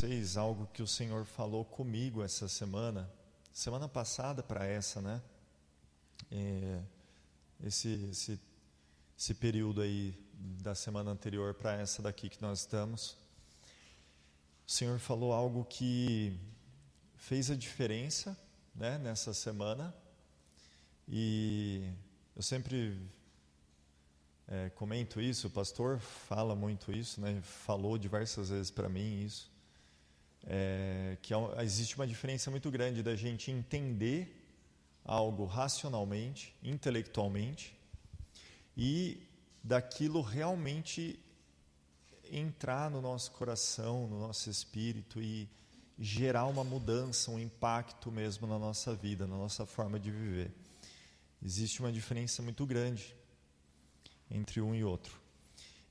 Vocês algo que o Senhor falou comigo essa semana passada para essa, né? Esse período aí da semana anterior para essa daqui que nós estamos. O Senhor falou algo que fez a diferença, né, nessa semana, e eu sempre comento isso, o pastor fala muito isso, né, falou diversas vezes para mim isso, que existe uma diferença muito grande da gente entender algo racionalmente, intelectualmente, e daquilo realmente entrar no nosso coração, no nosso espírito e gerar uma mudança, um impacto mesmo na nossa vida, na nossa forma de viver. Existe uma diferença muito grande entre um e outro.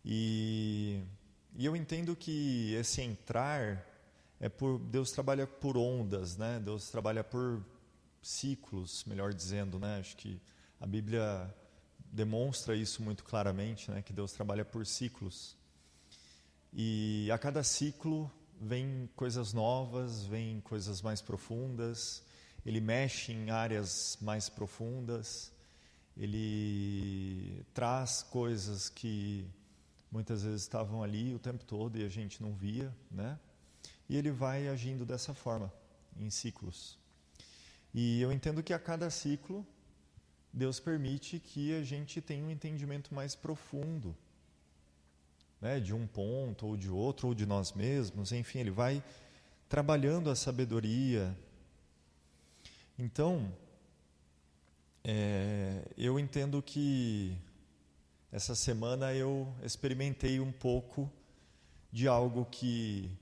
E eu entendo que esse entrar Deus trabalha por ondas, né? Deus trabalha por ciclos, melhor dizendo, né? Acho que a Bíblia demonstra isso muito claramente, né? Que Deus trabalha por ciclos. E a cada ciclo vem coisas novas, vem coisas mais profundas, Ele mexe em áreas mais profundas, Ele traz coisas que muitas vezes estavam ali o tempo todo e a gente não via, né? E Ele vai agindo dessa forma, em ciclos. E eu entendo que a cada ciclo, Deus permite que a gente tenha um entendimento mais profundo, né, de um ponto ou de outro, ou de nós mesmos, enfim, Ele vai trabalhando a sabedoria. Então, eu entendo que essa semana eu experimentei um pouco de algo que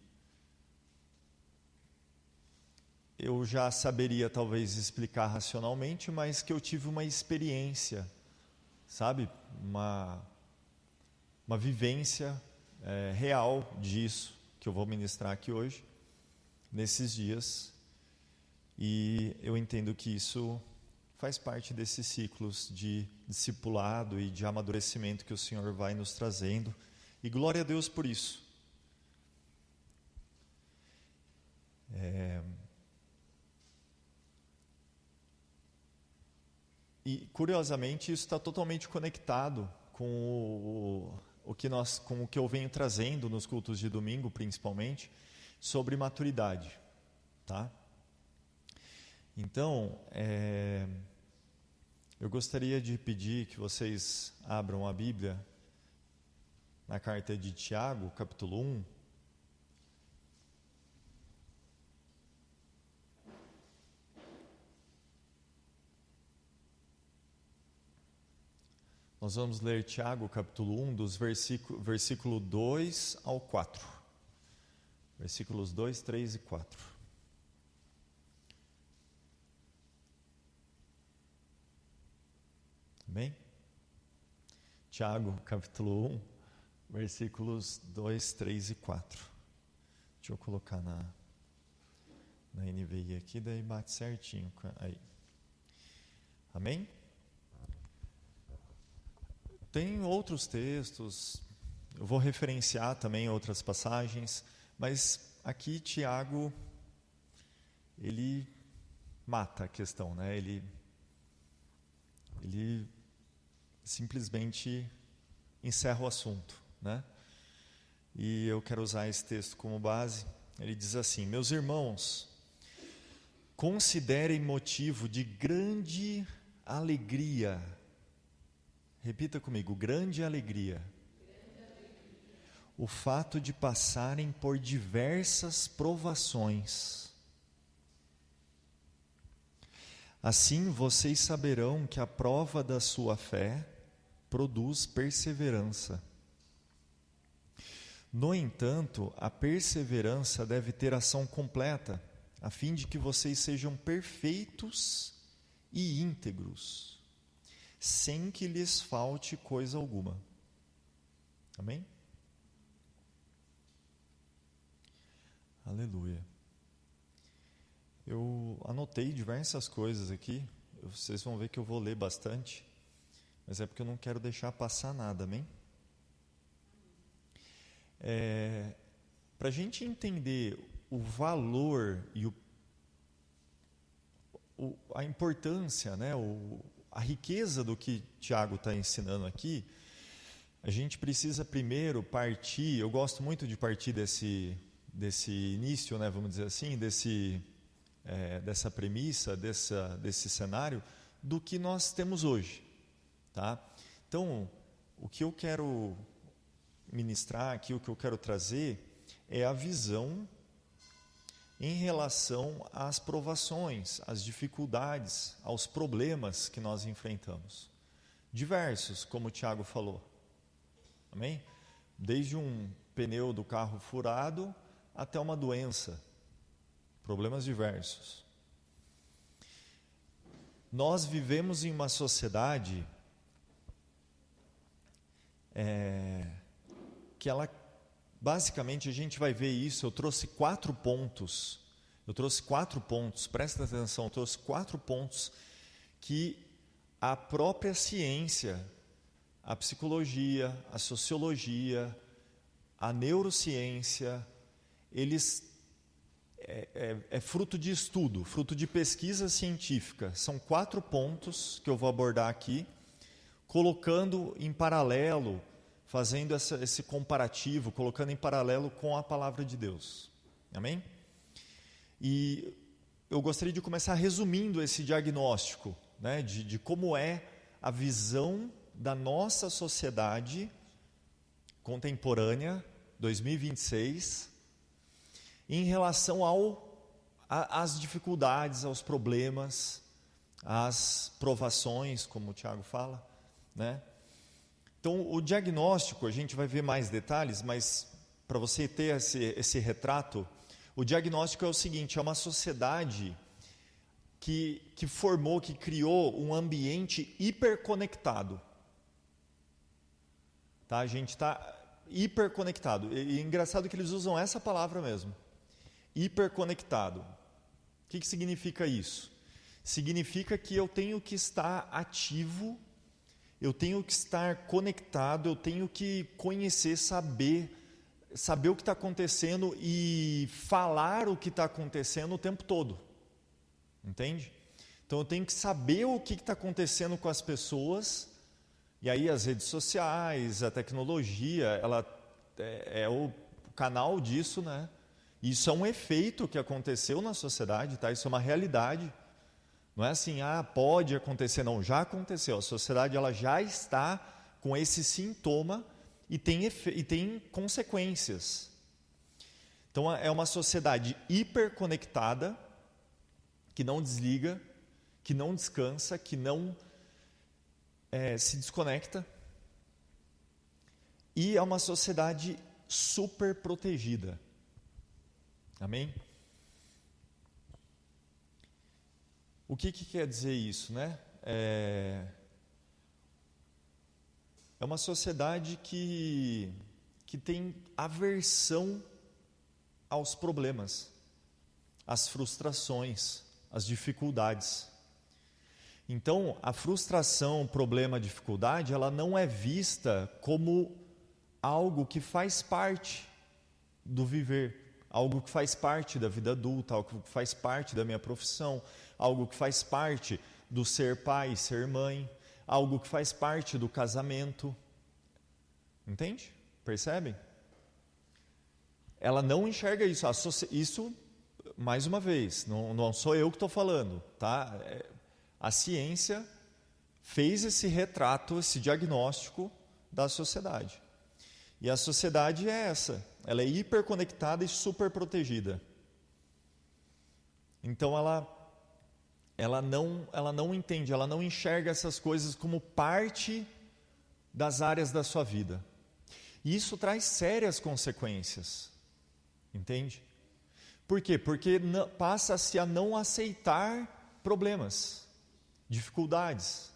eu já saberia talvez explicar racionalmente, mas que eu tive uma experiência, sabe? Uma vivência real disso, que eu vou ministrar aqui hoje, nesses dias. E eu entendo que isso faz parte desses ciclos de discipulado e de amadurecimento que o Senhor vai nos trazendo. E glória a Deus por isso. E curiosamente isso está totalmente conectado com com o que eu venho trazendo nos cultos de domingo, principalmente, sobre maturidade, tá? Então, eu gostaria de pedir que vocês abram a Bíblia na carta de Tiago, capítulo 1. Nós vamos ler Tiago, capítulo 1, dos versículo 2 ao 4. Versículos 2, 3 e 4. Amém? Tiago, capítulo 1, versículos 2, 3 e 4. Deixa eu colocar na NVI aqui, daí bate certinho. Aí. Amém? Tem outros textos, eu vou referenciar também outras passagens, mas aqui Tiago, ele mata a questão, né? Ele simplesmente encerra o assunto, né? E eu quero usar esse texto como base. Ele diz assim: meus irmãos, considerem motivo de grande alegria. Repita comigo, grande alegria. O fato de passarem por diversas provações. Assim vocês saberão que a prova da sua fé produz perseverança. No entanto, a perseverança deve ter ação completa, a fim de que vocês sejam perfeitos e íntegros, sem que lhes falte coisa alguma. Amém? Aleluia. Eu anotei diversas coisas aqui, vocês vão ver que eu vou ler bastante, mas é porque eu não quero deixar passar nada, amém? Para a gente entender o valor e a importância, né, a riqueza do que Tiago está ensinando aqui, a gente precisa primeiro partir, eu gosto muito de partir desse início, né, vamos dizer assim, dessa premissa, desse cenário, do que nós temos hoje. Tá? Então, o que eu quero ministrar aqui, o que eu quero trazer, é a visão em relação às provações, às dificuldades, aos problemas que nós enfrentamos. Diversos, como o Tiago falou. Amém? Desde um pneu do carro furado até uma doença. Problemas diversos. Nós vivemos em uma sociedade que ela, basicamente, a gente vai ver isso. Eu trouxe 4 pontos, presta atenção, eu trouxe 4 pontos que a própria ciência, a psicologia, a sociologia, a neurociência, eles é fruto de estudo, fruto de pesquisa científica. São 4 pontos que eu vou abordar aqui, colocando em paralelo, fazendo esse comparativo, colocando em paralelo com a palavra de Deus. Amém? E eu gostaria de começar resumindo esse diagnóstico, né, de como é a visão da nossa sociedade contemporânea, 2026, em relação às dificuldades, aos problemas, às provações, como o Tiago fala, né? Então, o diagnóstico, a gente vai ver mais detalhes, mas para você ter esse retrato, o diagnóstico é o seguinte: é uma sociedade que formou, que criou um ambiente hiperconectado. Tá? A gente está hiperconectado. E é engraçado que eles usam essa palavra mesmo. Hiperconectado. O que significa isso? Significa que eu tenho que estar ativo, eu tenho que estar conectado, eu tenho que conhecer, saber o que está acontecendo e falar o que está acontecendo o tempo todo. Entende? Então eu tenho que saber o que está acontecendo com as pessoas, e aí as redes sociais, a tecnologia, ela é o canal disso, né? Isso é um efeito que aconteceu na sociedade, tá? Isso é uma realidade. Não é assim, pode acontecer, não, já aconteceu. A sociedade ela já está com esse sintoma e tem consequências. Então é uma sociedade hiperconectada, que não desliga, que não descansa, que não se desconecta. E é uma sociedade super protegida. Amém? O que quer dizer isso, né? É uma sociedade que tem aversão aos problemas, às frustrações, às dificuldades. Então, a frustração, problema, dificuldade, ela não é vista como algo que faz parte do viver, algo que faz parte da vida adulta, algo que faz parte da minha profissão, algo que faz parte do ser pai, ser mãe, algo que faz parte do casamento. Entende? Percebem? Ela não enxerga isso. Isso, mais uma vez, não sou eu que estou falando, tá? A ciência fez esse retrato, esse diagnóstico da sociedade. E a sociedade é essa. Ela é hiperconectada e super protegida. Então ela não entende, ela não enxerga essas coisas como parte das áreas da sua vida. E isso traz sérias consequências. Entende? Por quê? Porque passa-se a não aceitar problemas, dificuldades.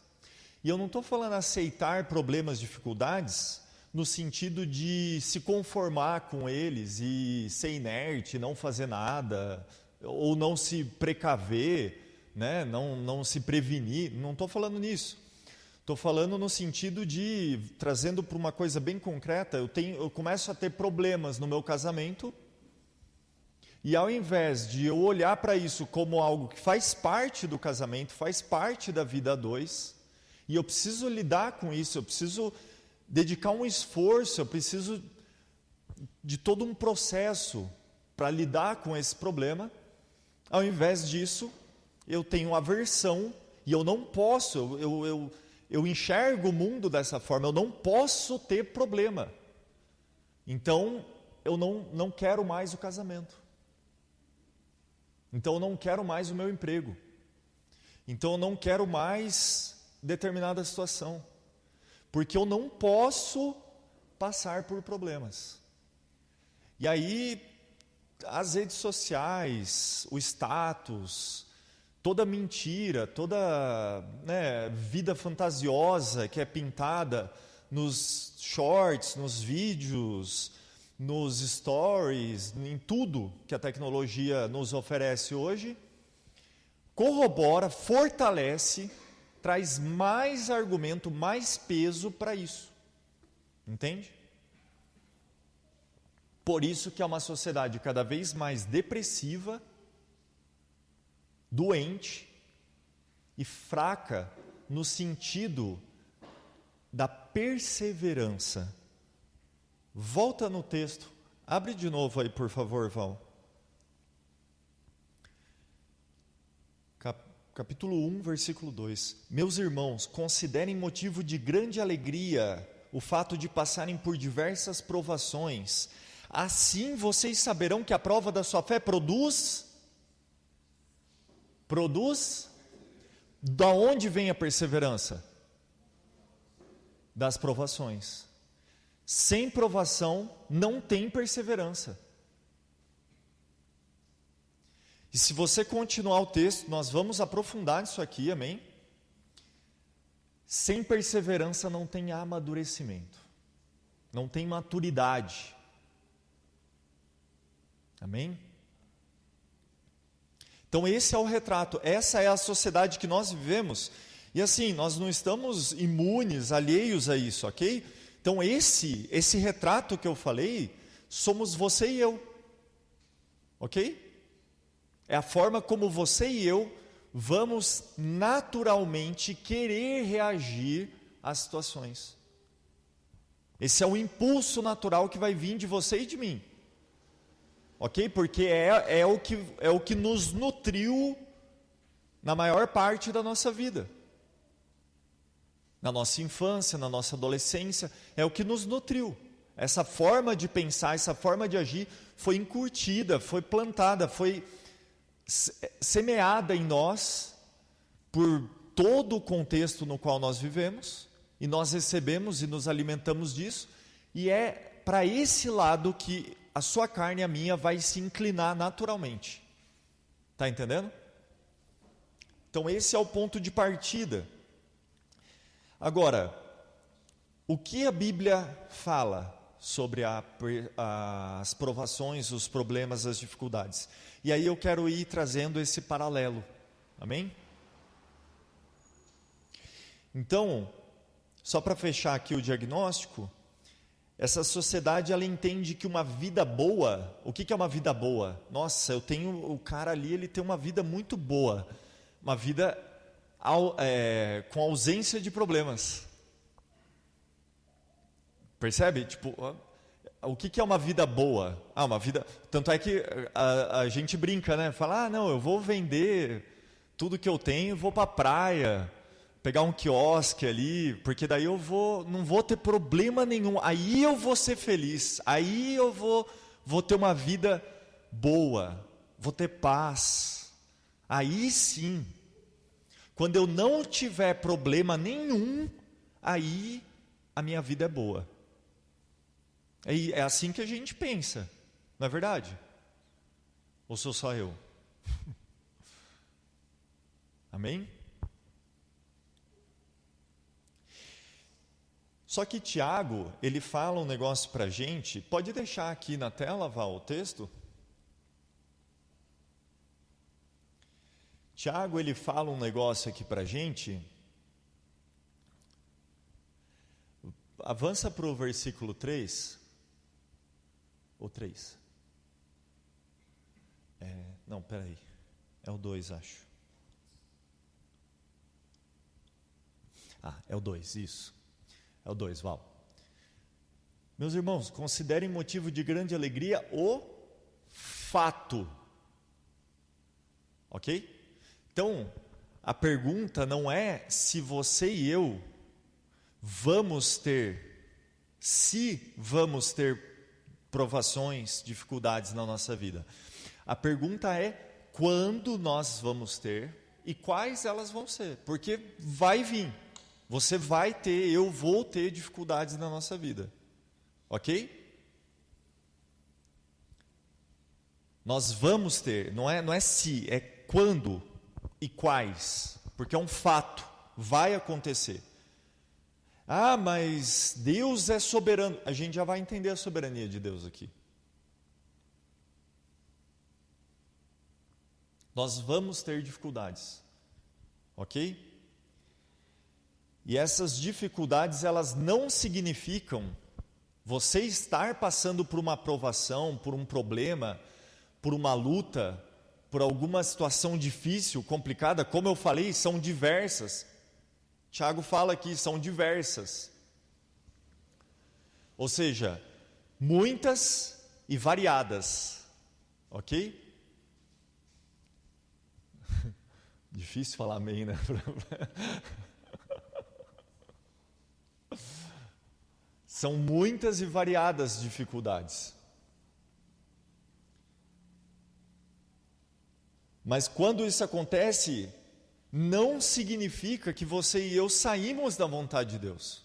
E eu não estou falando aceitar problemas, dificuldades, no sentido de se conformar com eles e ser inerte, não fazer nada, ou não se precaver, né? não se prevenir. Não estou falando nisso. Estou falando no sentido de, trazendo para uma coisa bem concreta, eu começo a ter problemas no meu casamento, E ao invés de eu olhar para isso como algo que faz parte do casamento, faz parte da vida a dois, e eu preciso lidar com isso, eu preciso dedicar um esforço, eu preciso de todo um processo para lidar com esse problema. Ao invés disso, eu tenho aversão e eu não posso, eu enxergo o mundo dessa forma, eu não posso ter problema. Então, eu não quero mais o casamento. Então, eu não quero mais o meu emprego. Então, eu não quero mais determinada situação. Porque eu não posso passar por problemas. E aí, as redes sociais, o status, toda mentira, toda vida fantasiosa que é pintada nos shorts, nos vídeos, nos stories, em tudo que a tecnologia nos oferece hoje, corrobora, fortalece, traz mais argumento, mais peso para isso. Entende? Por isso que é uma sociedade cada vez mais depressiva, doente e fraca no sentido da perseverança. Volta no texto, abre de novo aí, por favor, Val. Capítulo 1, versículo 2. Meus irmãos, considerem motivo de grande alegria o fato de passarem por diversas provações. Assim vocês saberão que a prova da sua fé produz. Da onde vem a perseverança? Das provações. Sem provação não tem perseverança. E se você continuar o texto, nós vamos aprofundar nisso aqui, amém? Sem perseverança não tem amadurecimento, não tem maturidade. Amém? Então esse é o retrato, essa é a sociedade que nós vivemos. E assim, nós não estamos imunes, alheios a isso, ok? Então esse retrato que eu falei, somos você e eu. Ok? É a forma como você e eu vamos naturalmente querer reagir às situações. Esse é o impulso natural que vai vir de você e de mim. Ok? Porque é o que nos nutriu na maior parte da nossa vida. Na nossa infância, na nossa adolescência, é o que nos nutriu. Essa forma de pensar, essa forma de agir foi incutida, foi plantada, foi semeada em nós por todo o contexto no qual nós vivemos, e nós recebemos e nos alimentamos disso, e é para esse lado que a sua carne e a minha vai se inclinar naturalmente. Está entendendo? Então esse é o ponto de partida. Agora, o que a Bíblia fala sobre as provações, os problemas, as dificuldades? E aí eu quero ir trazendo esse paralelo. Amém? Então, só para fechar aqui o diagnóstico, essa sociedade ela entende que uma vida boa, o que é uma vida boa? Nossa, o cara ali, ele tem uma vida muito boa, uma vida com ausência de problemas. Percebe? Tipo, o que é uma vida boa? Uma vida... Tanto é que a gente brinca, né? Fala, não, eu vou vender tudo que eu tenho, vou para a praia, pegar um quiosque ali, porque daí eu não vou ter problema nenhum, aí eu vou ser feliz, aí eu vou ter uma vida boa, vou ter paz. Aí sim, quando eu não tiver problema nenhum, aí a minha vida é boa. É assim que a gente pensa, não é verdade? Ou sou só eu? Amém? Só que Tiago, ele fala um negócio para a gente, pode deixar aqui na tela, Val, o texto? Tiago, ele fala um negócio aqui para a gente, avança para o versículo 3, ou 3. Não, peraí. É o 2, acho. É o 2, isso. É o 2, Val. Meus irmãos, considerem motivo de grande alegria o fato. Ok? Então, a pergunta não é se você e eu se vamos ter provações, dificuldades na nossa vida. A pergunta é quando nós vamos ter e quais elas vão ser. Porque vai vir. Você vai ter, eu vou ter dificuldades na nossa vida. Ok? Nós vamos ter, não é se, é quando e quais. Porque é um fato, vai acontecer. Mas Deus é soberano. A gente já vai entender a soberania de Deus aqui. Nós vamos ter dificuldades. Ok? E essas dificuldades, elas não significam você estar passando por uma provação, por um problema, por uma luta, por alguma situação difícil, complicada. Como eu falei, são diversas. Tiago fala aqui, são diversas. Ou seja, muitas e variadas. Ok? Difícil falar amém, né? São muitas e variadas dificuldades. Mas quando isso acontece, não significa que você e eu saímos da vontade de Deus.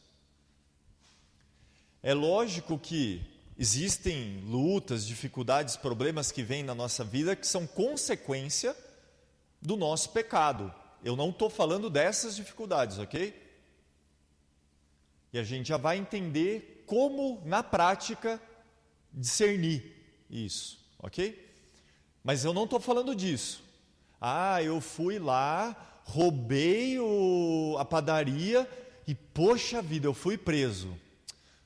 É lógico que existem lutas, dificuldades, problemas que vêm na nossa vida que são consequência do nosso pecado. Eu não estou falando dessas dificuldades, ok? E a gente já vai entender como, na prática, discernir isso, ok? Mas eu não estou falando disso. Eu fui lá, roubei a padaria e, poxa vida, eu fui preso.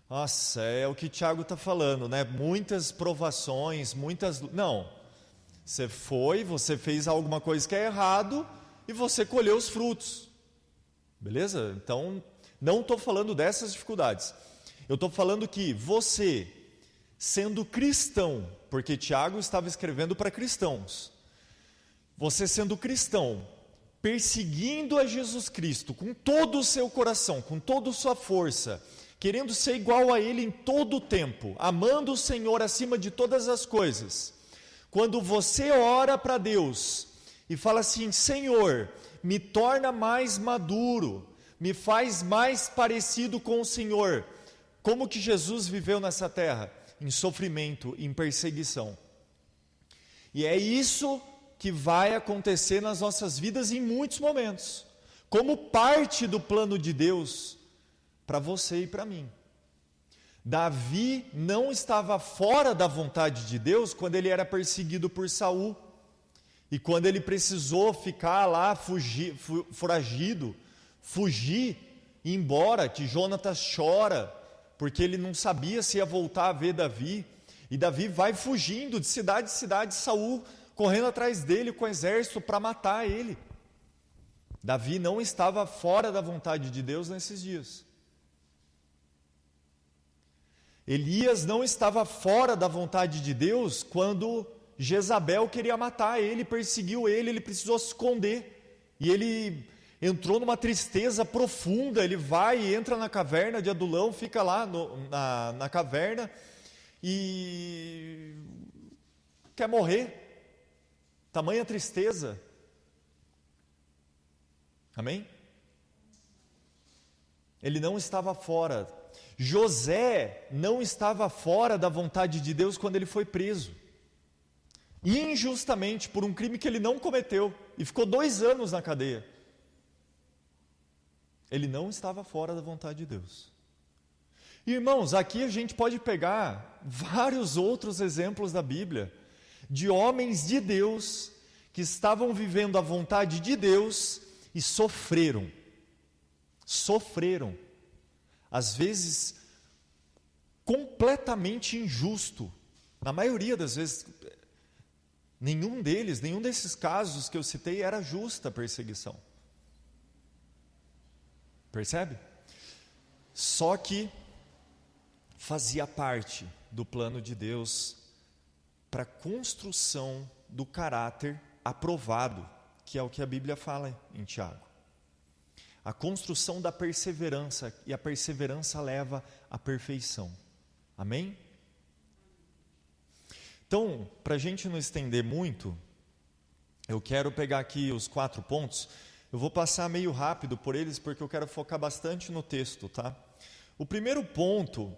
Nossa, é o que o Tiago está falando, né? Muitas provações, Não, você fez alguma coisa que é errado e você colheu os frutos. Beleza? Então, não estou falando dessas dificuldades. Eu estou falando que você, sendo cristão, porque Tiago estava escrevendo para cristãos, você sendo cristão, perseguindo a Jesus Cristo com todo o seu coração, com toda a sua força, querendo ser igual a Ele em todo o tempo, amando o Senhor acima de todas as coisas. Quando você ora para Deus e fala assim: Senhor, me torna mais maduro, me faz mais parecido com o Senhor. Como que Jesus viveu nessa terra? Em sofrimento, em perseguição. E é isso que vai acontecer nas nossas vidas em muitos momentos, como parte do plano de Deus para você e para mim. Davi não estava fora da vontade de Deus quando ele era perseguido por Saul. E quando ele precisou ficar lá foragido, fugir, ir embora, que Jonatas chora, porque ele não sabia se ia voltar a ver Davi. E Davi vai fugindo de cidade em cidade, Saul correndo atrás dele com o exército para matar ele. Davi não estava fora da vontade de Deus nesses dias. Elias não estava fora da vontade de Deus quando Jezabel queria matar ele, perseguiu ele precisou se esconder. E ele entrou numa tristeza profunda, ele vai e entra na caverna de Adulão, fica lá na caverna e quer morrer. Tamanha tristeza. Amém? Ele não estava fora. José não estava fora da vontade de Deus quando ele foi preso. Injustamente, por um crime que ele não cometeu. E ficou 2 anos na cadeia. Ele não estava fora da vontade de Deus. Irmãos, aqui a gente pode pegar vários outros exemplos da Bíblia, de homens de Deus, que estavam vivendo a vontade de Deus e sofreram. Sofreram. Às vezes, completamente injusto. Na maioria das vezes, Nenhum desses casos que eu citei era justa perseguição. Percebe? Só que fazia parte do plano de Deus para a construção do caráter aprovado, que é o que a Bíblia fala em Tiago. A construção da perseverança, e a perseverança leva à perfeição. Amém? Então, para a gente não estender muito, eu quero pegar aqui os 4 pontos. Eu vou passar meio rápido por eles, porque eu quero focar bastante no texto, tá? O primeiro ponto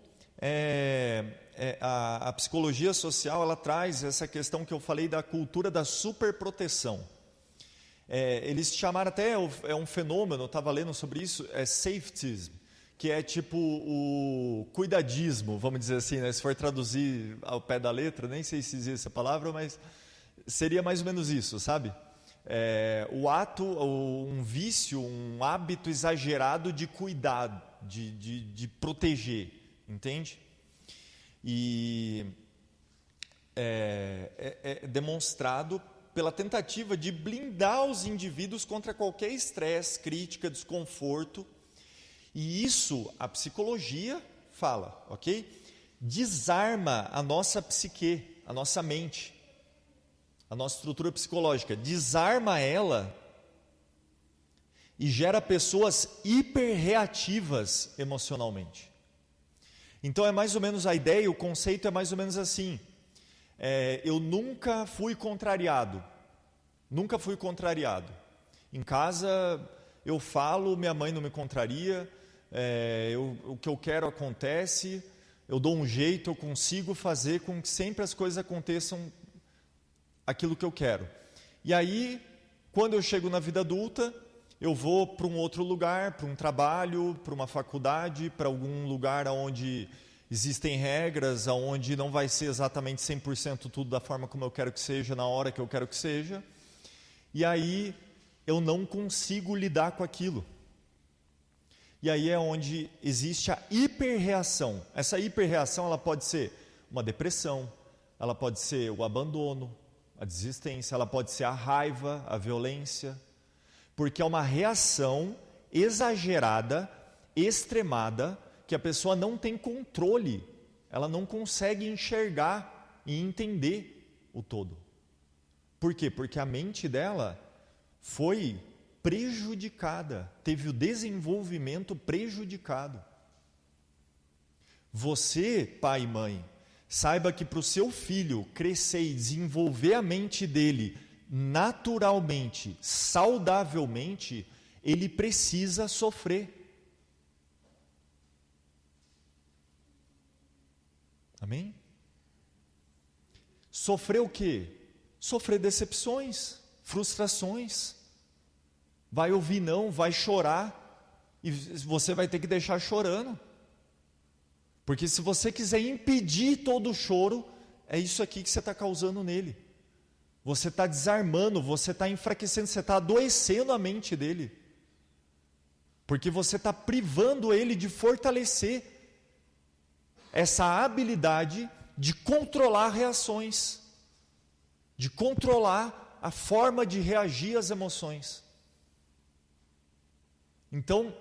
a psicologia social, ela traz essa questão que eu falei da cultura da superproteção. Eles chamaram até, um fenômeno, eu estava lendo sobre isso, safetyism, que é tipo o cuidadismo, vamos dizer assim, né? Se for traduzir ao pé da letra, nem sei se existe essa palavra, mas seria mais ou menos isso, sabe? Um vício, um hábito exagerado de cuidar, de proteger, entende? E é demonstrado pela tentativa de blindar os indivíduos contra qualquer estresse, crítica, desconforto. E isso a psicologia fala, ok? Desarma a nossa psique, a nossa mente, a nossa estrutura psicológica, desarma ela e gera pessoas hiperreativas emocionalmente. Então é mais ou menos a ideia, o conceito é mais ou menos assim. Eu nunca fui contrariado. Em casa eu falo, minha mãe não me contraria, o que eu quero acontece, eu dou um jeito, eu consigo fazer com que sempre as coisas aconteçam aquilo que eu quero. E aí, quando eu chego na vida adulta, eu vou para um outro lugar, para um trabalho, para uma faculdade, para algum lugar onde existem regras, onde não vai ser exatamente 100% tudo da forma como eu quero que seja, na hora que eu quero que seja. E aí eu não consigo lidar com aquilo. E aí é onde existe a hiperreação. Essa hiperreação, ela pode ser uma depressão, ela pode ser o abandono, a desistência, ela pode ser a raiva, a violência, porque é uma reação exagerada, extremada, que a pessoa não tem controle, ela não consegue enxergar e entender o todo. Por quê? Porque a mente dela foi prejudicada, teve o desenvolvimento prejudicado. Você, pai e mãe, saiba que para o seu filho crescer e desenvolver a mente dele naturalmente, saudavelmente, ele precisa sofrer. Amém? Sofrer o quê? Sofrer decepções, frustrações. Vai ouvir não, vai chorar, e você vai ter que deixar chorando. Porque se você quiser impedir todo o choro, é isso aqui que você está causando nele. Você está desarmando, você está enfraquecendo, você está adoecendo a mente dele. Porque você está privando ele de fortalecer essa habilidade de controlar reações, de controlar a forma de reagir às emoções. Então,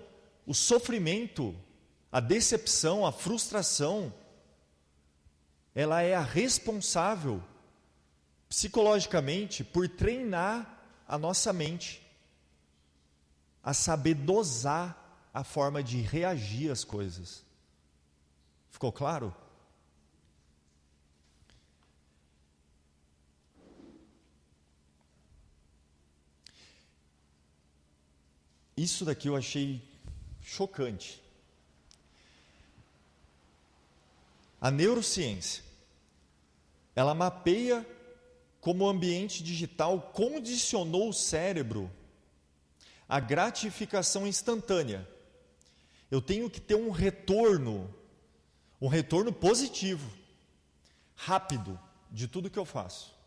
o sofrimento, a decepção, a frustração, ela é a responsável psicologicamente por treinar a nossa mente a saber dosar a forma de reagir às coisas. Ficou claro? Isso daqui eu achei chocante. A neurociência, ela mapeia como o ambiente digital condicionou o cérebro à gratificação instantânea. Eu tenho que ter um retorno positivo, rápido, de tudo que eu faço.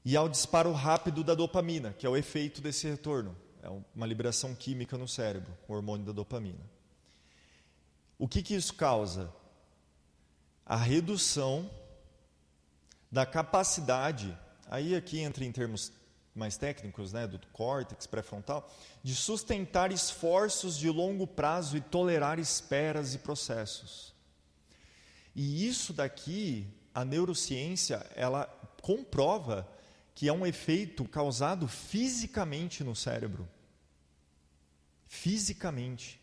E ao disparo rápido da dopamina, que é o efeito desse retorno. É uma liberação química no cérebro, o hormônio da dopamina. O que isso causa? A redução da capacidade, aí aqui entra em termos mais técnicos, né, do córtex pré-frontal, de sustentar esforços de longo prazo e tolerar esperas e processos. E isso daqui, a neurociência, ela comprova que é um efeito causado fisicamente no cérebro. Fisicamente.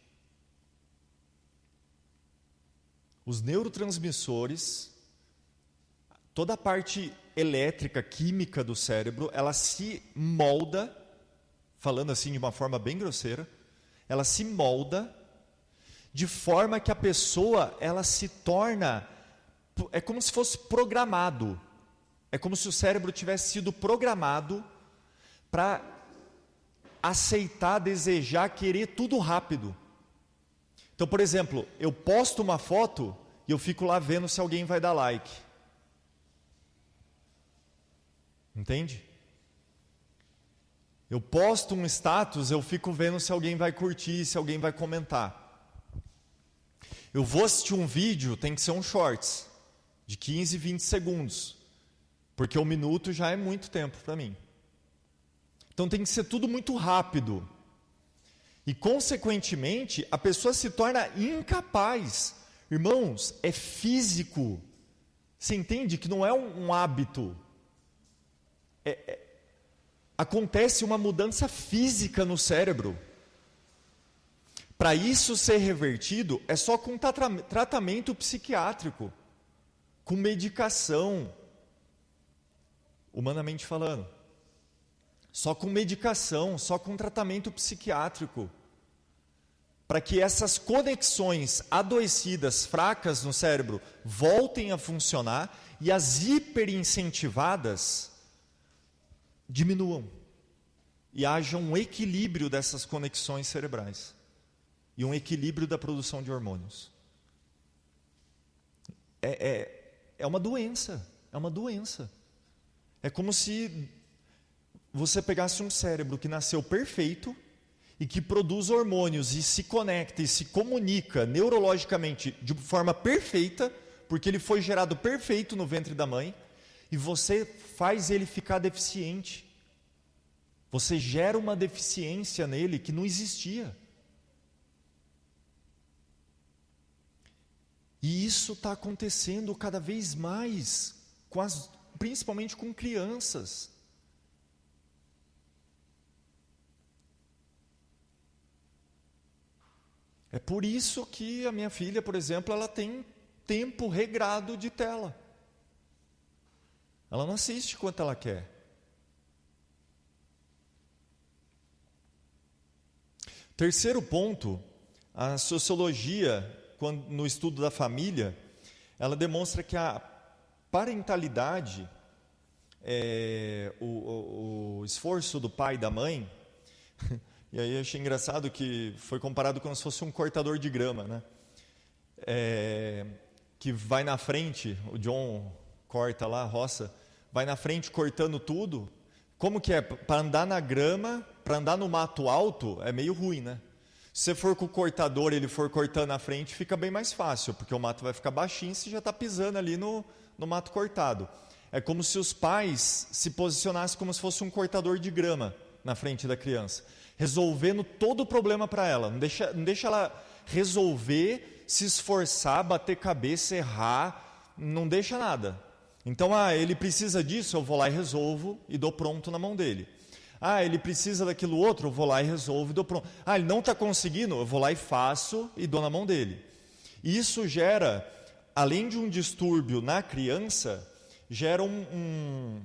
Os neurotransmissores, toda a parte elétrica, química do cérebro, ela se molda, falando assim de uma forma bem grosseira, ela se molda de forma que a pessoa, ela se torna, é como se fosse programado. É como se o cérebro tivesse sido programado para aceitar, desejar, querer tudo rápido. Então, por exemplo, eu posto uma foto e eu fico lá vendo se alguém vai dar like. Entende? Eu posto um status, eu fico vendo se alguém vai curtir, se alguém vai comentar. Eu vou assistir um vídeo, tem que ser um shorts, de 15, 20 segundos. Porque 1 minuto já é muito tempo para mim. Então tem que ser tudo muito rápido. E, consequentemente, a pessoa se torna incapaz. Irmãos, é físico. Você entende que não é um hábito. Acontece uma mudança física no cérebro. Para isso ser revertido, é só com tratamento psiquiátrico, com medicação. Humanamente falando, só com medicação, só com tratamento psiquiátrico, para que essas conexões adoecidas, fracas no cérebro, voltem a funcionar e as hiperincentivadas diminuam e haja um equilíbrio dessas conexões cerebrais e um equilíbrio da produção de hormônios. É uma doença, é uma doença. É como se você pegasse um cérebro que nasceu perfeito e que produz hormônios e se conecta e se comunica neurologicamente de forma perfeita, porque ele foi gerado perfeito no ventre da mãe, e você faz ele ficar deficiente. Você gera uma deficiência nele que não existia. E isso está acontecendo cada vez mais principalmente com crianças. É por isso que a minha filha, por exemplo, ela tem tempo regrado de tela. Ela não assiste quanto ela quer. Terceiro ponto, a sociologia, no estudo da família, ela demonstra que a parentalidade, o esforço do pai e da mãe, e aí eu achei engraçado que foi comparado como se fosse um cortador de grama, né? Que vai na frente, o John corta lá a roça, vai na frente cortando tudo. Como que é? Para andar na grama, para andar no mato alto, é meio ruim, né? Se você for com o cortador, ele for cortando na frente, fica bem mais fácil, porque o mato vai ficar baixinho e você já está pisando ali no mato cortado. É como se os pais se posicionassem como se fosse um cortador de grama na frente da criança, resolvendo todo o problema para ela. Não deixa ela resolver, se esforçar, bater cabeça, errar, não deixa nada. Então, ele precisa disso, eu vou lá e resolvo e dou pronto na mão dele. Ele precisa daquilo outro, eu vou lá e resolvo e dou pronto. Ele não está conseguindo, eu vou lá e faço e dou na mão dele. Isso gera, além de um distúrbio na criança, gera um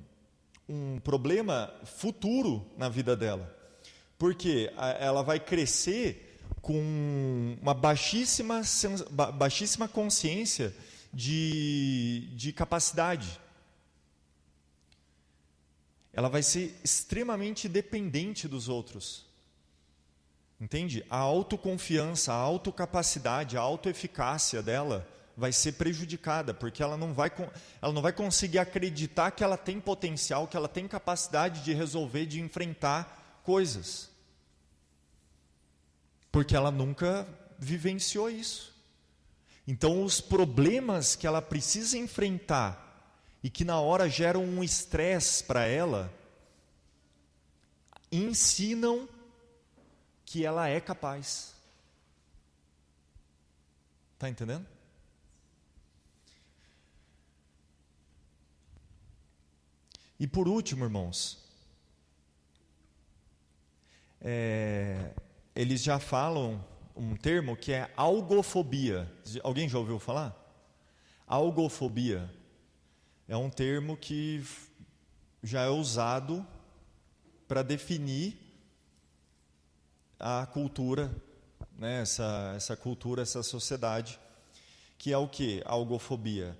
problema futuro na vida dela. Porque ela vai crescer com uma baixíssima consciência de capacidade. Ela vai ser extremamente dependente dos outros. Entende? A autoconfiança, a autocapacidade, a autoeficácia dela vai ser prejudicada, porque ela não vai conseguir acreditar que ela tem potencial, que ela tem capacidade de resolver, de enfrentar coisas. Porque ela nunca vivenciou isso. Então, os problemas que ela precisa enfrentar e que na hora geram um estresse para ela, ensinam que ela é capaz. Está entendendo? E por último, irmãos, eles já falam um termo que é algofobia. Alguém já ouviu falar? Algofobia é um termo que já é usado para definir a cultura, né? essa cultura, essa sociedade, que é o quê? Algofobia.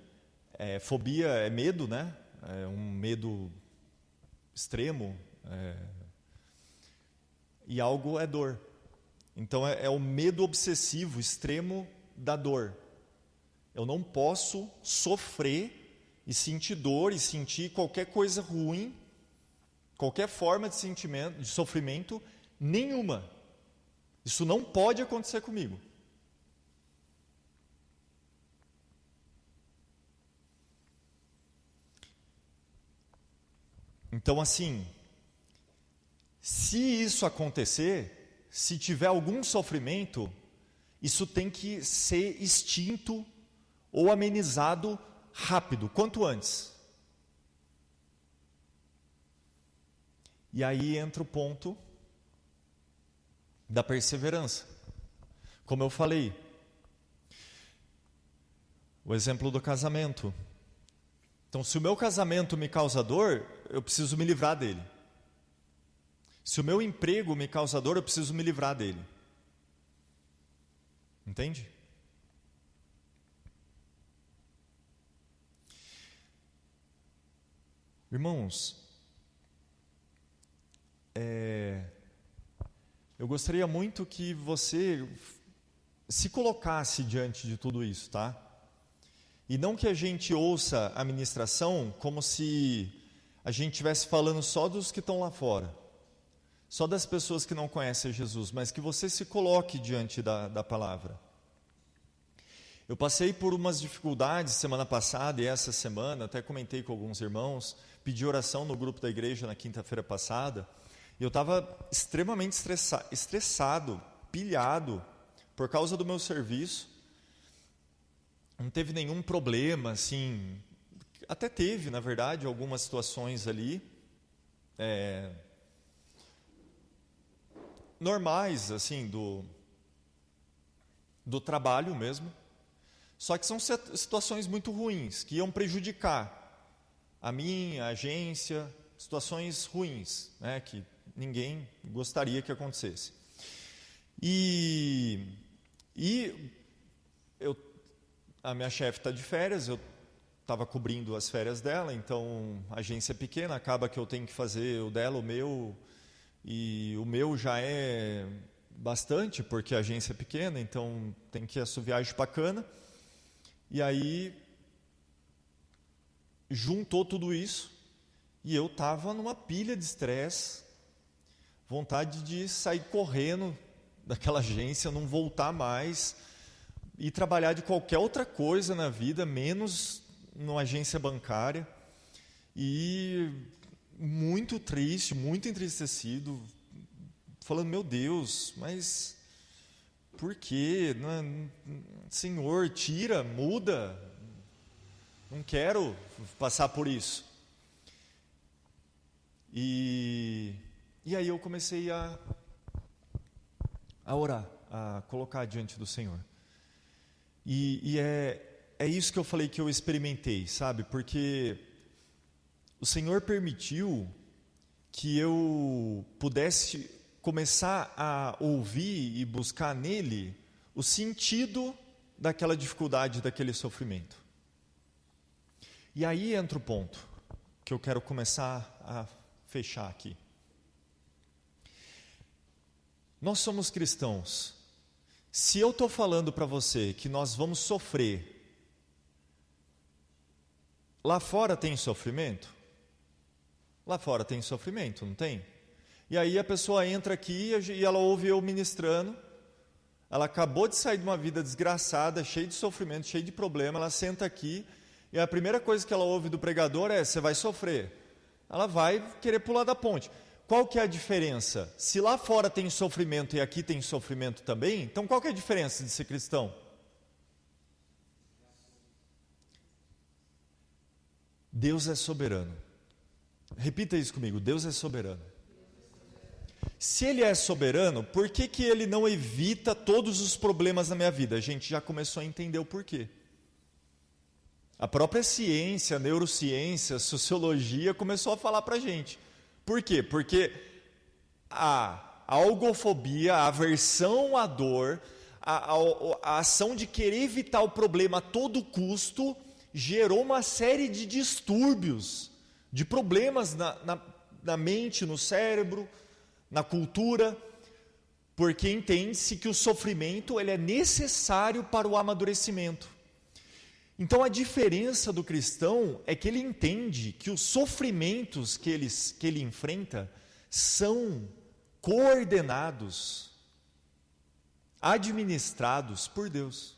Fobia é medo, né? É um medo extremo, e algo é dor. Então é o medo obsessivo extremo da dor. Eu não posso sofrer e sentir dor e sentir qualquer coisa ruim, qualquer forma de sentimento, de sofrimento nenhuma. Isso não pode acontecer comigo. Então, assim, se isso acontecer, se tiver algum sofrimento, isso tem que ser extinto ou amenizado rápido, quanto antes. E aí entra o ponto da perseverança. Como eu falei, o exemplo do casamento. Então, se o meu casamento me causa dor, eu preciso me livrar dele. Se o meu emprego me causa dor, eu preciso me livrar dele. Entende? Irmãos, eu gostaria muito que você se colocasse diante de tudo isso, tá? E não que a gente ouça a ministração como se a gente estivesse falando só dos que estão lá fora, só das pessoas que não conhecem Jesus, mas que você se coloque diante da palavra. Eu passei por umas dificuldades semana passada e essa semana, até comentei com alguns irmãos, pedi oração no grupo da igreja na quinta-feira passada, e eu estava extremamente estressado, pilhado, por causa do meu serviço. Não teve nenhum problema, assim, até teve, na verdade, algumas situações ali, normais, assim, do trabalho mesmo, só que são situações muito ruins, que iam prejudicar a mim, a agência, situações ruins, né, que ninguém gostaria que acontecesse. E a minha chefe está de férias, eu estava cobrindo as férias dela, então a agência é pequena, acaba que eu tenho que fazer o dela, o meu, e o meu já é bastante, porque a agência é pequena, então tem que assoviar de bacana. E aí juntou tudo isso, e eu estava numa pilha de estresse, vontade de sair correndo daquela agência, não voltar mais, e trabalhar de qualquer outra coisa na vida, menos numa agência bancária, e muito triste, muito entristecido, falando, meu Deus, mas por quê? Senhor, tira, muda, não quero passar por isso. E aí eu comecei a orar, a colocar diante do Senhor. E é isso que eu falei que eu experimentei, sabe? Porque o Senhor permitiu que eu pudesse começar a ouvir e buscar nele o sentido daquela dificuldade, daquele sofrimento. E aí entra o ponto que eu quero começar a fechar aqui. Nós somos cristãos. Se eu estou falando para você que nós vamos sofrer, lá fora tem sofrimento? Lá fora tem sofrimento, não tem? E aí a pessoa entra aqui e ela ouve eu ministrando, ela acabou de sair de uma vida desgraçada, cheia de sofrimento, cheia de problema, ela senta aqui e a primeira coisa que ela ouve do pregador é: você vai sofrer. Ela vai querer pular da ponte. Qual que é a diferença? Se lá fora tem sofrimento e aqui tem sofrimento também, então qual que é a diferença de ser cristão? Deus é soberano. Repita isso comigo: Deus é soberano. Se Ele é soberano, por que que Ele não evita todos os problemas na minha vida? A gente já começou a entender o porquê. A própria ciência, neurociência, sociologia começou a falar para a gente. Por quê? Porque a algofobia, a aversão à dor, a ação de querer evitar o problema a todo custo, gerou uma série de distúrbios, de problemas na mente, no cérebro, na cultura, porque entende-se que o sofrimento ele é necessário para o amadurecimento. Então a diferença do cristão é que ele entende que os sofrimentos que ele enfrenta são coordenados, administrados por Deus.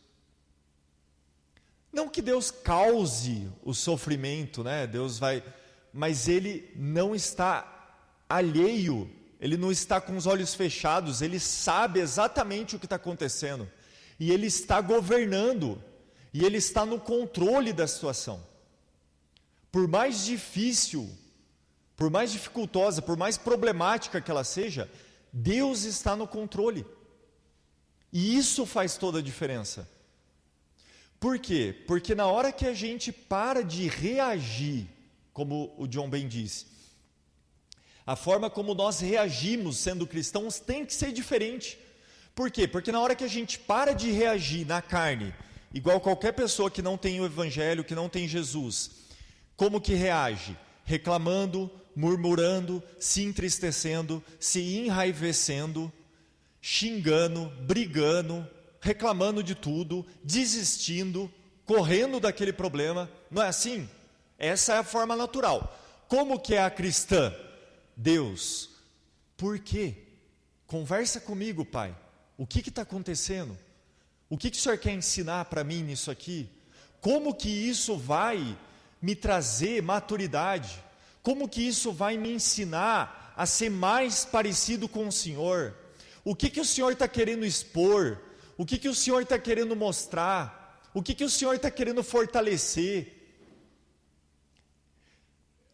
Não que Deus cause o sofrimento, né? Deus vai, mas Ele não está alheio, Ele não está com os olhos fechados, Ele sabe exatamente o que está acontecendo, e Ele está governando, e Ele está no controle da situação. Por mais difícil, por mais dificultosa, por mais problemática que ela seja, Deus está no controle, e isso faz toda a diferença. Por quê? Porque na hora que a gente para de reagir, como o John bem disse, a forma como nós reagimos sendo cristãos tem que ser diferente. Por quê? Porque na hora que a gente para de reagir na carne, igual qualquer pessoa que não tem o Evangelho, que não tem Jesus, como que reage? Reclamando, murmurando, se entristecendo, se enraivecendo, xingando, brigando, reclamando de tudo, desistindo, correndo daquele problema. Não é assim? Essa é a forma natural. Como que é a cristã? Deus, por quê? Conversa comigo, Pai. O que está acontecendo? O que o Senhor quer ensinar para mim nisso aqui? Como que isso vai me trazer maturidade? Como que isso vai me ensinar a ser mais parecido com o Senhor? O que o Senhor está querendo expor? O que o Senhor está querendo mostrar? O que o Senhor está querendo fortalecer?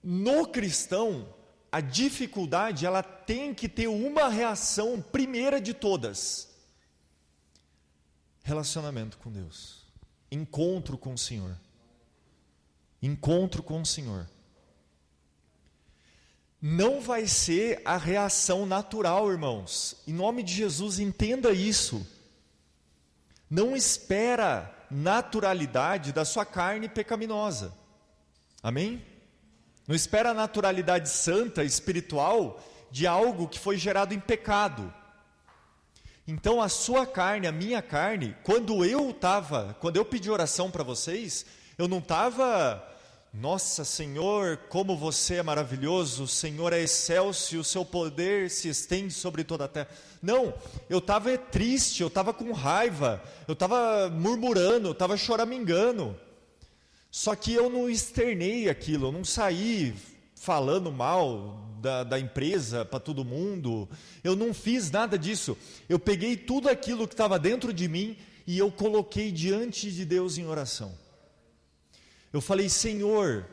No cristão, a dificuldade, ela tem que ter uma reação primeira de todas: relacionamento com Deus, encontro com o Senhor, encontro com o Senhor. Não vai ser a reação natural, irmãos. Em nome de Jesus, entenda isso. Não espera naturalidade da sua carne pecaminosa. Amém? Não espera a naturalidade santa, espiritual, de algo que foi gerado em pecado. Então a sua carne, a minha carne, quando eu pedi oração para vocês, eu não estava, nossa Senhor, como você é maravilhoso, o Senhor é excelso e o seu poder se estende sobre toda a terra. Não, eu estava triste, eu estava com raiva, eu estava murmurando, eu estava choramingando. Só que eu não externei aquilo, eu não saí falando mal da empresa para todo mundo, eu não fiz nada disso. Eu peguei tudo aquilo que estava dentro de mim e eu coloquei diante de Deus em oração. Eu falei: Senhor,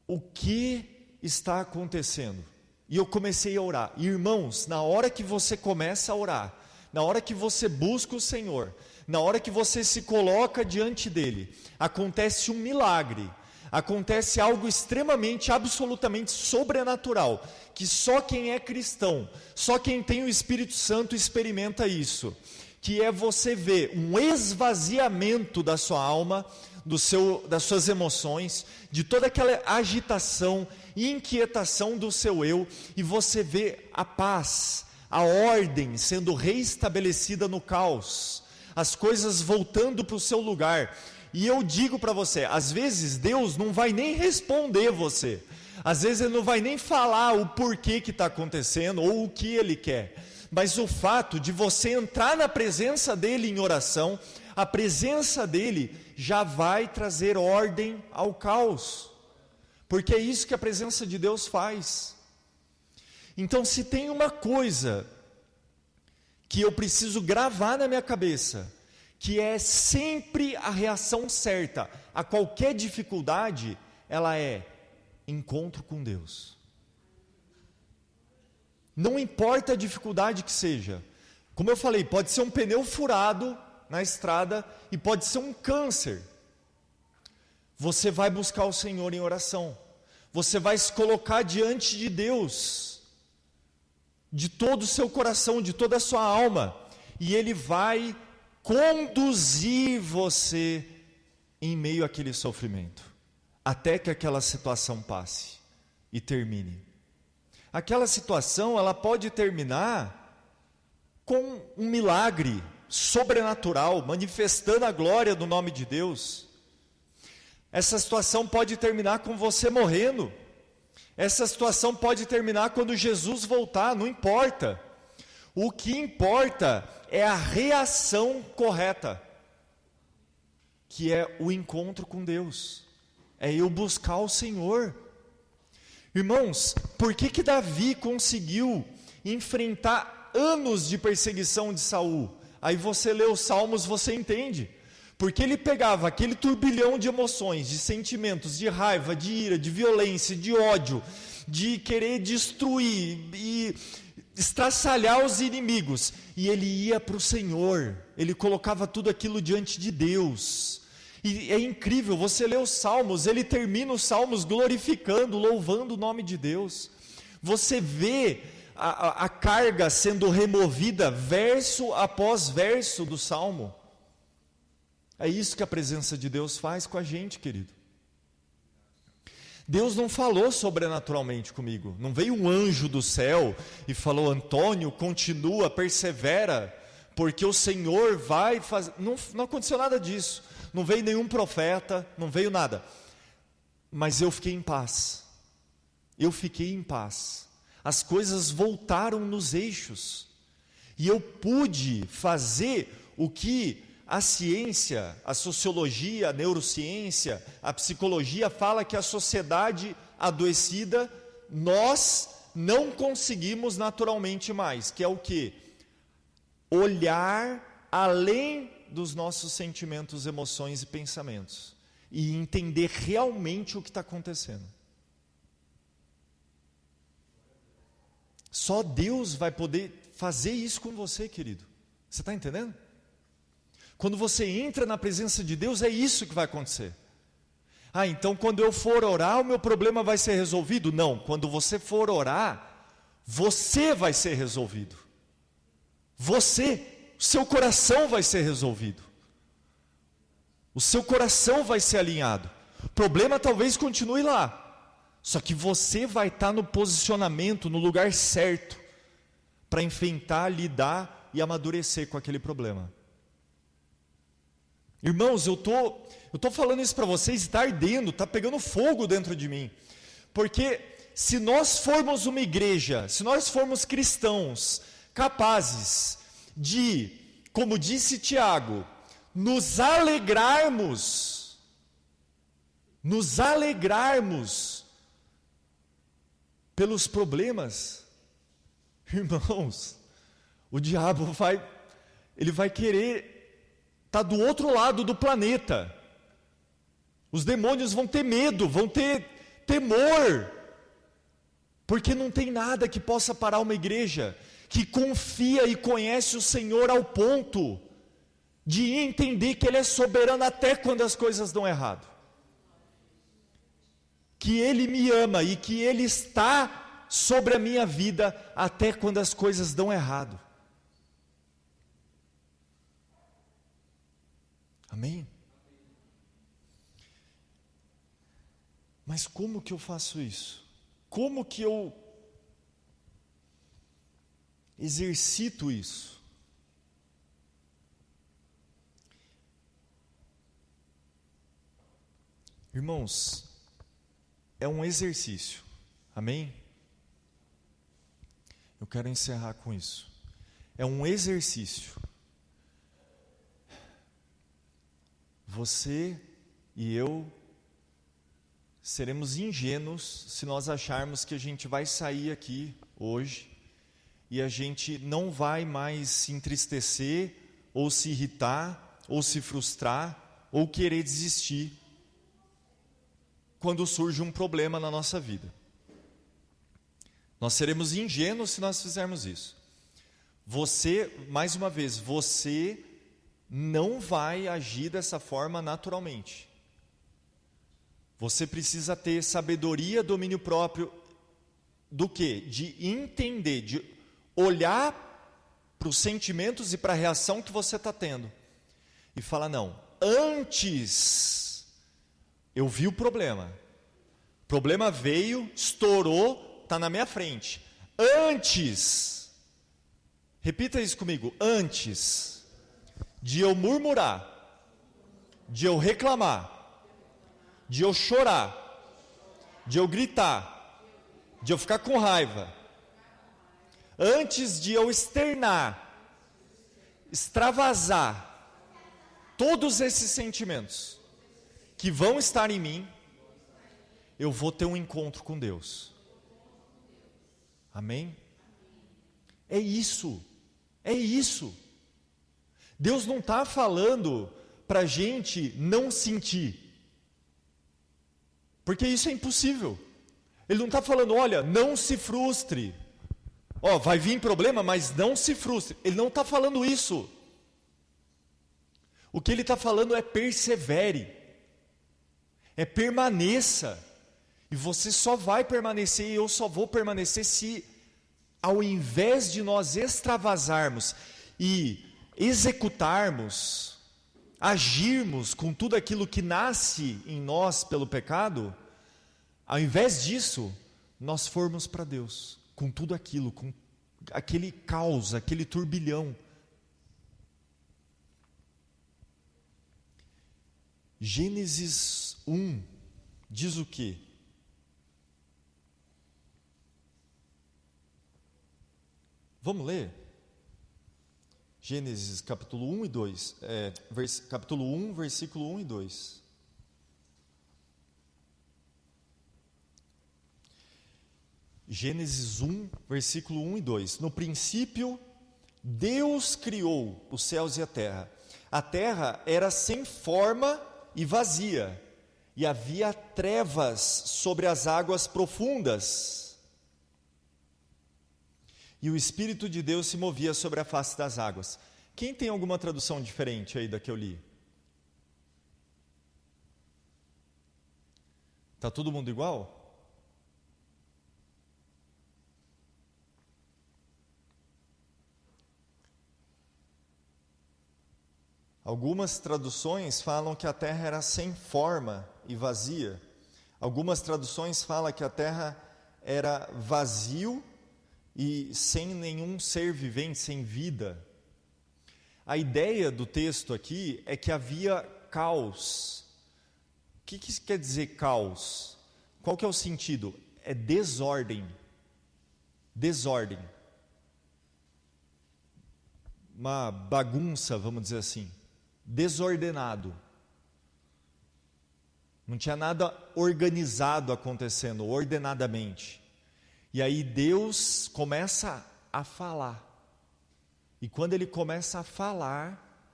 o que está acontecendo? E eu comecei a orar. Irmãos, na hora que você começa a orar, na hora que você busca o Senhor, na hora que você se coloca diante dele, acontece um milagre, acontece algo extremamente, absolutamente sobrenatural, que só quem é cristão, só quem tem o Espírito Santo experimenta isso, que é você ver um esvaziamento da sua alma, das suas emoções, de toda aquela agitação e inquietação do seu eu, e você vê a paz, a ordem sendo reestabelecida no caos, as coisas voltando para o seu lugar. E eu digo para você, às vezes Deus não vai nem responder você, às vezes Ele não vai nem falar o porquê que está acontecendo, ou o que Ele quer, mas o fato de você entrar na presença dEle em oração, a presença dEle já vai trazer ordem ao caos. Porque é isso que a presença de Deus faz. Então, se tem uma coisa que eu preciso gravar na minha cabeça, que é sempre a reação certa a qualquer dificuldade, ela é encontro com Deus. Não importa a dificuldade que seja. Como eu falei, pode ser um pneu furado na estrada e pode ser um câncer. Você vai buscar o Senhor em oração. Você vai se colocar diante de Deus, de todo o seu coração, de toda a sua alma, e Ele vai conduzir você em meio àquele sofrimento, até que aquela situação passe e termine. Aquela situação, ela pode terminar com um milagre sobrenatural, manifestando a glória do nome de Deus. Essa situação pode terminar com você morrendo. Essa situação pode terminar quando Jesus voltar, não importa. O que importa é a reação correta, que é o encontro com Deus, é eu buscar o Senhor. Irmãos, por que Davi conseguiu enfrentar anos de perseguição de Saul? Aí você lê os Salmos, você entende. Porque ele pegava aquele turbilhão de emoções, de sentimentos, de raiva, de ira, de violência, de ódio, de querer destruir e estraçalhar os inimigos, e ele ia para o Senhor, ele colocava tudo aquilo diante de Deus. E é incrível, você lê os Salmos, ele termina os Salmos glorificando, louvando o nome de Deus. Você vê a carga sendo removida, verso após verso do Salmo. É isso que a presença de Deus faz com a gente, querido. Deus não falou sobrenaturalmente comigo, não veio um anjo do céu e falou: Antônio, continua, persevera, porque o Senhor vai fazer. Não aconteceu nada disso, não veio nenhum profeta, não veio nada, mas eu fiquei em paz, as coisas voltaram nos eixos, e eu pude fazer o que a ciência, a sociologia, a neurociência, a psicologia fala que a sociedade adoecida, nós não conseguimos naturalmente mais, que é o quê? Olhar além dos nossos sentimentos, emoções e pensamentos, e entender realmente o que está acontecendo. Só Deus vai poder fazer isso com você, querido. Você está entendendo? Quando você entra na presença de Deus, é isso que vai acontecer. Então quando eu for orar, o meu problema vai ser resolvido? Não, quando você for orar, você vai ser resolvido. Você, o seu coração vai ser resolvido. O seu coração vai ser alinhado. O problema talvez continue lá, só que você vai estar no posicionamento, no lugar certo, para enfrentar, lidar e amadurecer com aquele problema. Irmãos, eu tô falando isso para vocês, está ardendo, está pegando fogo dentro de mim, porque se nós formos uma igreja, se nós formos cristãos capazes de, como disse Tiago, nos alegrarmos pelos problemas, irmãos, o diabo vai querer está do outro lado do planeta. Os demônios vão ter medo, vão ter temor, porque não tem nada que possa parar uma igreja que confia e conhece o Senhor ao ponto de entender que Ele é soberano até quando as coisas dão errado, que Ele me ama e que Ele está sobre a minha vida até quando as coisas dão errado. Amém? Mas como que eu faço isso? Como que eu exercito isso? Irmãos, é um exercício. Amém? Eu quero encerrar com isso. É um exercício. você e eu seremos ingênuos se nós acharmos que a gente vai sair aqui hoje e a gente não vai mais se entristecer, ou se irritar, ou se frustrar, ou querer desistir quando surge um problema na nossa vida. Nós seremos ingênuos se nós fizermos isso. Você, mais uma vez, você não vai agir dessa forma naturalmente. Você precisa ter sabedoria, domínio próprio, do quê? De entender, de olhar para os sentimentos e para a reação que você está tendo. E falar, não, antes eu vi o problema veio, estourou, está na minha frente. Antes, repita isso comigo, antes de eu murmurar, de eu reclamar, de eu chorar, de eu gritar, de eu ficar com raiva, antes de eu externar, extravasar todos esses sentimentos que vão estar em mim, eu vou ter um encontro com Deus. Amém? É isso. É isso. Deus não está falando para a gente não sentir. Porque isso é impossível. Ele não está falando, olha, não se frustre. Ó, vai vir problema, mas não se frustre. Ele não está falando isso. O que ele está falando é persevere. É permaneça. E você só vai permanecer, e eu só vou permanecer se, ao invés de nós extravasarmos e executarmos, agirmos com tudo aquilo que nasce em nós pelo pecado, ao invés disso, nós formos para Deus, com tudo aquilo, com aquele caos, aquele turbilhão. Gênesis 1 diz o quê? Vamos ler? Gênesis capítulo 1 e 2. Capítulo 1, versículo 1 e 2. Gênesis 1, versículo 1 e 2. No princípio, Deus criou os céus e a terra. A terra era sem forma e vazia, e havia trevas sobre as águas profundas. E o Espírito de Deus se movia sobre a face das águas. Quem tem alguma tradução diferente aí da que eu li? Está todo mundo igual? Algumas traduções falam que a terra era sem forma e vazia. Algumas traduções falam que a terra era vazio e sem nenhum ser vivente, sem vida. A ideia do texto aqui é que havia caos. O que quer dizer caos? Qual que é o sentido? É desordem. Desordem. Uma bagunça, vamos dizer assim. Desordenado. Não tinha nada organizado acontecendo, ordenadamente. E aí Deus começa a falar. E quando Ele começa a falar,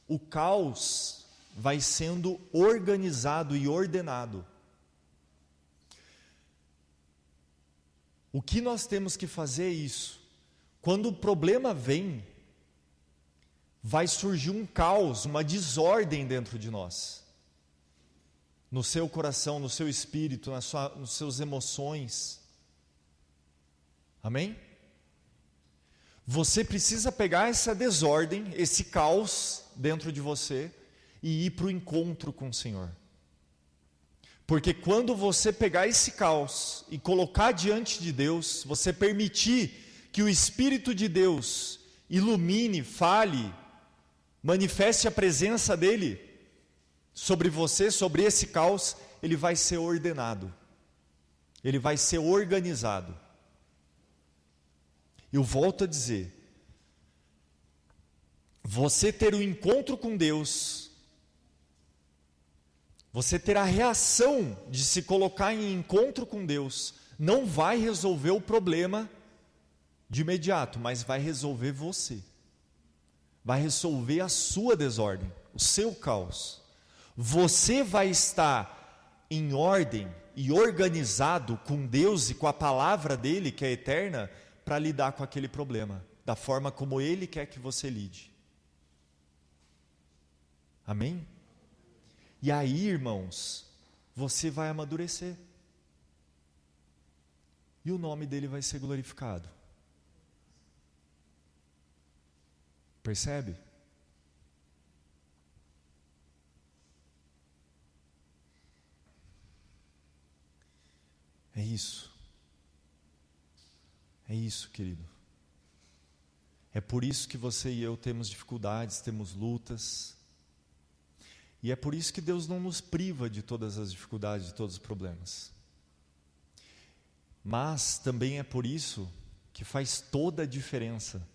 o caos vai sendo organizado e ordenado. O que nós temos que fazer é isso. Quando o problema vem, vai surgir um caos, uma desordem dentro de nós. No seu coração, no seu espírito, nas suas emoções. Amém? Você precisa pegar essa desordem, esse caos dentro de você e ir para o encontro com o Senhor. Porque quando você pegar esse caos e colocar diante de Deus, você permitir que o Espírito de Deus ilumine, fale, manifeste a presença dEle sobre você, sobre esse caos, ele vai ser ordenado. Ele vai ser organizado. Eu volto a dizer, você ter um encontro com Deus Você ter a reação de se colocar em encontro com Deus não vai resolver o problema de imediato, mas vai resolver você. Vai resolver a sua desordem, o seu caos. Você vai estar em ordem e organizado com Deus e com a palavra dele, que é eterna, para lidar com aquele problema, da forma como ele quer que você lide. Amém? E aí, irmãos, você vai amadurecer. E o nome dele vai ser glorificado. Percebe? É isso. É isso, querido. É por isso que você e eu temos dificuldades, temos lutas. E é por isso que Deus não nos priva de todas as dificuldades, de todos os problemas. Mas também é por isso que faz toda a diferença.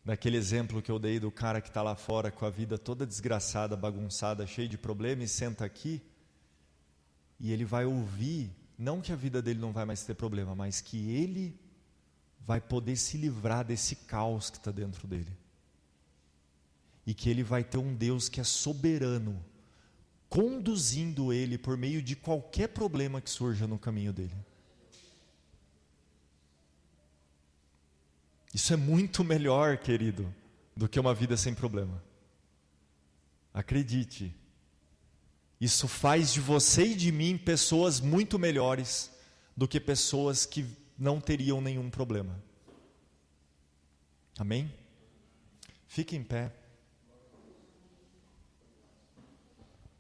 Daquele exemplo que eu dei do cara que está lá fora com a vida toda desgraçada, bagunçada, cheia de problemas, e senta aqui, e ele vai ouvir, não que a vida dele não vai mais ter problema, mas que ele vai poder se livrar desse caos que está dentro dele. E que ele vai ter um Deus que é soberano, conduzindo ele por meio de qualquer problema que surja no caminho dele. Isso é muito melhor, querido, do que uma vida sem problema. Acredite. Isso faz de você e de mim pessoas muito melhores do que pessoas que não teriam nenhum problema. Amém? Fique em pé.